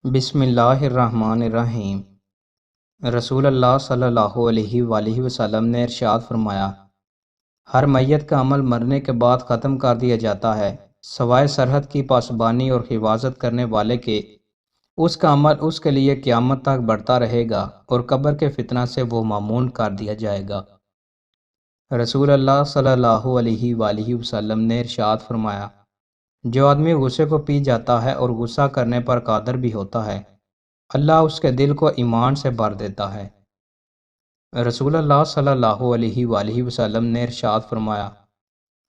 بسم اللہ الرحمن الرحیم۔ رسول اللہ صلی اللہ علیہ وآلہ وسلم نے ارشاد فرمایا، ہر میت کا عمل مرنے کے بعد ختم کر دیا جاتا ہے سوائے سرحد کی پاسبانی اور حفاظت کرنے والے کے۔ اس کا عمل اس کے لیے قیامت تک بڑھتا رہے گا اور قبر کے فتنہ سے وہ مامون کر دیا جائے گا۔ رسول اللہ صلی اللہ علیہ وآلہ وسلم نے ارشاد فرمایا، جو آدمی غصے کو پی جاتا ہے اور غصہ کرنے پر قادر بھی ہوتا ہے، اللہ اس کے دل کو ایمان سے بھر دیتا ہے۔ رسول اللہ صلی اللہ علیہ وآلہ وسلم نے ارشاد فرمایا،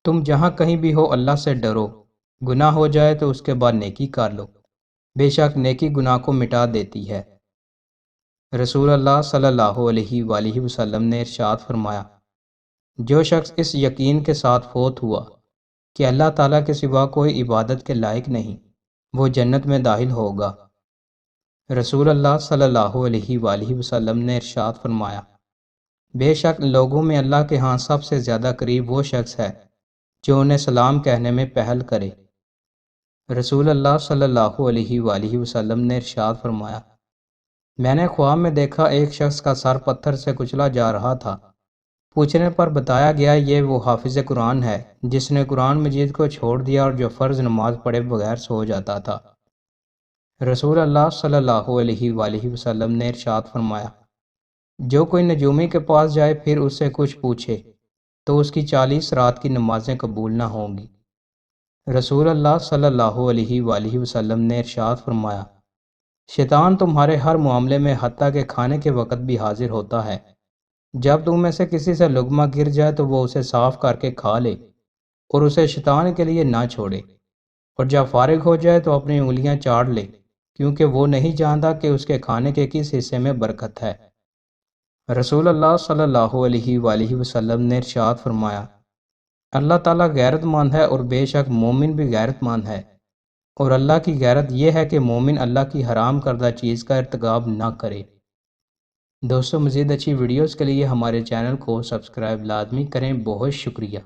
تم جہاں کہیں بھی ہو اللہ سے ڈرو، گناہ ہو جائے تو اس کے بعد نیکی کر لو، بے شک نیکی گناہ کو مٹا دیتی ہے۔ رسول اللہ صلی اللہ علیہ وآلہ وسلم نے ارشاد فرمایا، جو شخص اس یقین کے ساتھ فوت ہوا کہ اللہ تعالیٰ کے سوا کوئی عبادت کے لائق نہیں، وہ جنت میں داخل ہوگا۔ رسول اللہ صلی اللہ علیہ وآلہ وسلم نے ارشاد فرمایا، بے شک لوگوں میں اللہ کے ہاں سب سے زیادہ قریب وہ شخص ہے جو انہیں سلام کہنے میں پہل کرے۔ رسول اللہ صلی اللہ علیہ وآلہ وسلم نے ارشاد فرمایا، میں نے خواب میں دیکھا ایک شخص کا سر پتھر سے کچلا جا رہا تھا۔ پوچھنے پر بتایا گیا یہ وہ حافظ قرآن ہے جس نے قرآن مجید کو چھوڑ دیا اور جو فرض نماز پڑھے بغیر سو جاتا تھا۔ رسول اللہ صلی اللہ علیہ وآلہ وسلم نے ارشاد فرمایا، جو کوئی نجومی کے پاس جائے پھر اس سے کچھ پوچھے تو اس کی 40 رات کی نمازیں قبول نہ ہوں گی۔ رسول اللہ صلی اللہ علیہ وآلہ وسلم نے ارشاد فرمایا، شیطان تمہارے ہر معاملے میں حتیٰ کہ کھانے کے وقت بھی حاضر ہوتا ہے۔ جب تم میں سے کسی سے لقمہ گر جائے تو وہ اسے صاف کر کے کھا لے اور اسے شیطان کے لیے نہ چھوڑے، اور جب فارغ ہو جائے تو اپنی انگلیاں چاٹ لے، کیونکہ وہ نہیں جانتا کہ اس کے کھانے کے کس حصے میں برکت ہے۔ رسول اللہ صلی اللہ علیہ وآلہ وسلم نے ارشاد فرمایا، اللہ تعالیٰ غیرت مند ہے اور بے شک مومن بھی غیرت مند ہے، اور اللہ کی غیرت یہ ہے کہ مومن اللہ کی حرام کردہ چیز کا ارتکاب نہ کرے۔ دوستو، مزید اچھی ویڈیوز کے لیے ہمارے چینل کو سبسکرائب لازمی کریں۔ بہت شکریہ۔